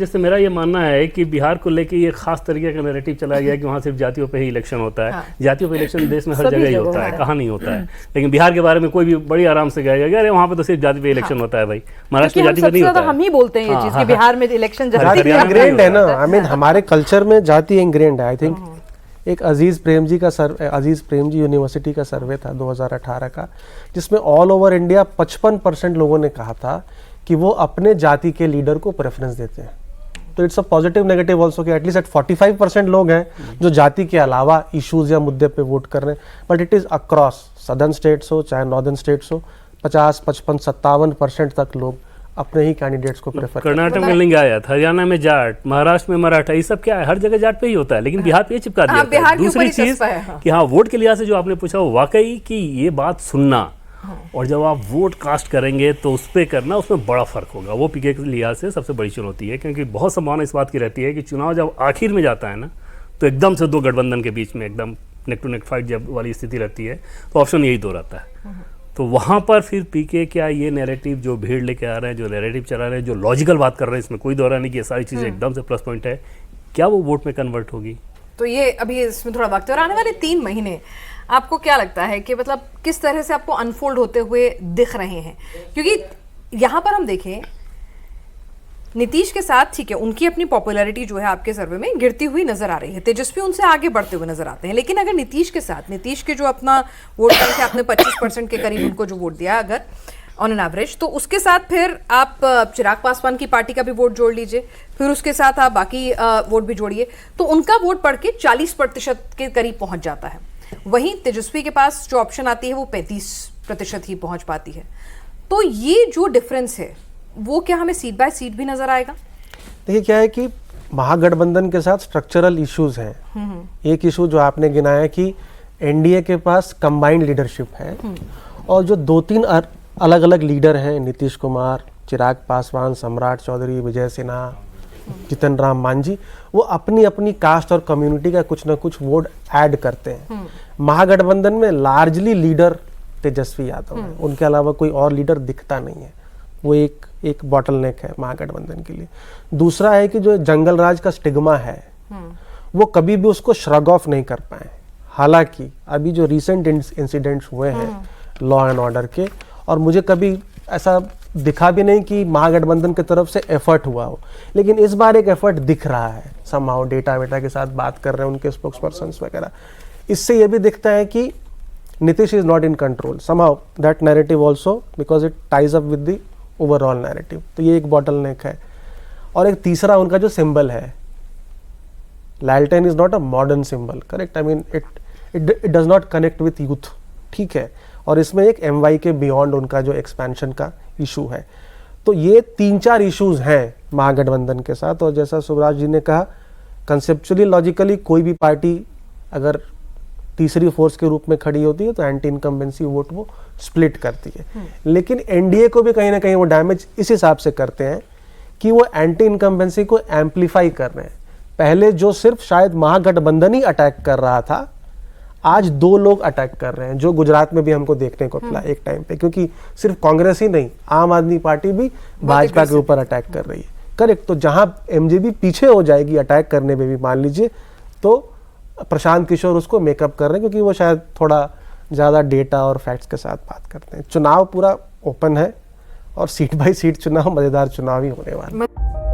जैसे मेरा ये मानना है कि बिहार को लेके ये खास तरीके का नैरेटिव चलाया गया है कि वहाँ सिर्फ जातियों पे ही इलेक्शन होता है। जातियों पे इलेक्शन देश में हर जगह ही होता है, कहाँ नहीं होता है। लेकिन बिहार के बारे में कोई भी बड़ी आराम से गया अरे वहाँ पे तो सिर्फ जाति पे इलेक्शन होता है भाई, महाराष्ट्र में जाति पे नहीं होता है। हम ही बोलते हैं ये चीज कि बिहार में इलेक्शन जाति इंग्रेंड है ना। आई मीन हमारे कल्चर में जाति इंग्रेंड है। आई थिंक एक अजीज प्रेम जी यूनिवर्सिटी का सर्वे था 2018 का, जिसमें ऑल ओवर इंडिया 55% लोगों ने कहा था कि वो अपने जाति के लीडर को प्रेफरेंस देते हैं। तो it's a positive negative also कि एटलीस्ट 45% लोग हैं जो जाति के अलावा इश्यूज या मुद्दे पे वोट कर रहे हैं। But it is across southern states हो चाहे नॉर्दर्न स्टेट्स हो, 50, 55, 57% तक लोग अपने ही कैंडिडेट्स को प्रेफर। कर्नाटक में लिंगायत, हरियाणा में जाट, महाराष्ट्र में मराठा, ये सब क्या है, हर जगह जाट पे ही होता है। लेकिन बिहार पे चिपका दिया जाता है। दूसरी चीज कि हाँ वोट के लिहाज से जो आपने पूछा वो वाकई कि ये बात सुनना और जब आप वोट कास्ट करेंगे तो उस पर करना, उसमें बड़ा फर्क होगा। वो पीके के लिहाज से सबसे बड़ी चुनौती है, क्योंकि बहुत संभावना इस बात की रहती है कि चुनाव जब आखिर में जाता है ना तो एकदम से दो गठबंधन के बीच में एकदम नेक टू नेक फाइट जब वाली स्थिति रहती है तो ऑप्शन यही दो रहता है। तो वहाँ पर फिर पीके क्या ये नैरेटिव जो भीड़ लेके आ रहे हैं, जो नैरेटिव चला रहे हैं, जो लॉजिकल बात कर रहे हैं, इसमें कोई दौरा नहीं कि ये सारी चीज़ें एकदम से प्लस पॉइंट है, क्या वो वोट में कन्वर्ट होगी? तो ये अभी इसमें थोड़ा वक्त है। और आने वाले 3 महीने आपको क्या लगता है कि मतलब किस तरह से आपको अनफोल्ड होते हुए दिख रहे हैं? क्योंकि यहाँ पर हम देखें नीतीश के साथ, ठीक है, उनकी अपनी पॉपुलैरिटी जो है आपके सर्वे में गिरती हुई नजर आ रही है, तेजस्वी उनसे आगे बढ़ते हुए नजर आते हैं। लेकिन अगर नीतीश के साथ, नीतीश के जो अपना वोट बैंक है, आपने 25% के करीब उनको जो वोट दिया अगर ऑन एन एवरेज, तो उसके साथ फिर आप चिराग पासवान की पार्टी का भी वोट जोड़ लीजिए, फिर उसके साथ आप बाकी वोट भी जोड़िए, तो उनका वोट बढ़ के 40% के करीब पहुंच जाता है। वहीं तेजस्वी के पास जो ऑप्शन आती है वो 35% ही पहुंच पाती है। तो ये जो डिफरेंस है वो क्या हमें सीट बाय सीट भी नजर आएगा? देखिए क्या है कि महागठबंधन के साथ स्ट्रक्चरल इश्यूज हैं। एक इशू जो आपने गिनाया कि एनडीए के पास कंबाइंड लीडरशिप है और जो 2-3 अलग अलग लीडर हैं, नीतीश कुमार, चिराग पासवान, सम्राट चौधरी, विजय सिन्हा, जितन राम मांझी, वो अपनी अपनी कास्ट और कम्युनिटी का कुछ ना कुछ वोट ऐड करते हैं। महागठबंधन में लार्जली लीडर तेजस्वी यादव है, उनके अलावा कोई और लीडर दिखता नहीं है। वो एक बॉटलनेक है महागठबंधन के लिए। दूसरा है कि जो जंगल राज का स्टिग्मा है वो कभी भी उसको श्रग ऑफ नहीं कर पाए। हालांकि अभी जो रिसेंट इंसिडेंट्स हुए हैं लॉ एंड ऑर्डर के, और मुझे कभी ऐसा दिखा भी नहीं कि महागठबंधन की तरफ से एफर्ट हुआ हो, लेकिन इस बार एक एफर्ट दिख रहा है। समहाउ डेटा वेटा के साथ बात कर रहे हैं उनके स्पोक्सपर्सन्स वगैरह, इससे ये भी दिखता है कि Nitish is not in control. Somehow that narrative also because it ties up with the overall narrative. तो ये एक बॉटलनेक है। और एक तीसरा उनका जो सिंबल है, लालटेन is not a modern symbol, correct? I mean it does not connect with youth, ठीक है। और इसमें एक MY के बियॉन्ड उनका जो एक्सपेंशन का इशू है। तो ये 3-4 इश्यूज हैं महागठबंधन के साथ। और जैसा सुभराज जी ने कहा, कंसेप्चुअली लॉजिकली कोई भी पार्टी अगर तीसरी फोर्स के रूप में खड़ी होती है तो एंटी इनकम्बेंसी वोट वो स्प्लिट करती है। लेकिन एनडीए को भी कहीं ना कहीं वो डैमेज इस हिसाब से करते हैं कि वो एंटी इनकम्बेंसी को एम्पलीफाई कर रहे हैं। पहले जो सिर्फ शायद महागठबंधन ही अटैक कर रहा था, आज 2 लोग अटैक कर रहे हैं, जो गुजरात में भी हमको देखने को मिला एक टाइम पे। क्योंकि सिर्फ कांग्रेस ही नहीं, आम आदमी पार्टी भी भाजपा के ऊपर अटैक कर रही है, करेक्ट? तो जहां एमजेपी पीछे हो जाएगी अटैक करने में भी, मान लीजिए, तो प्रशांत किशोर उसको मेकअप कर रहे हैं, क्योंकि वो शायद थोड़ा ज़्यादा डेटा और फैक्ट्स के साथ बात करते हैं। चुनाव पूरा ओपन है और सीट बाय सीट चुनाव, मज़ेदार चुनाव ही होने वाला है।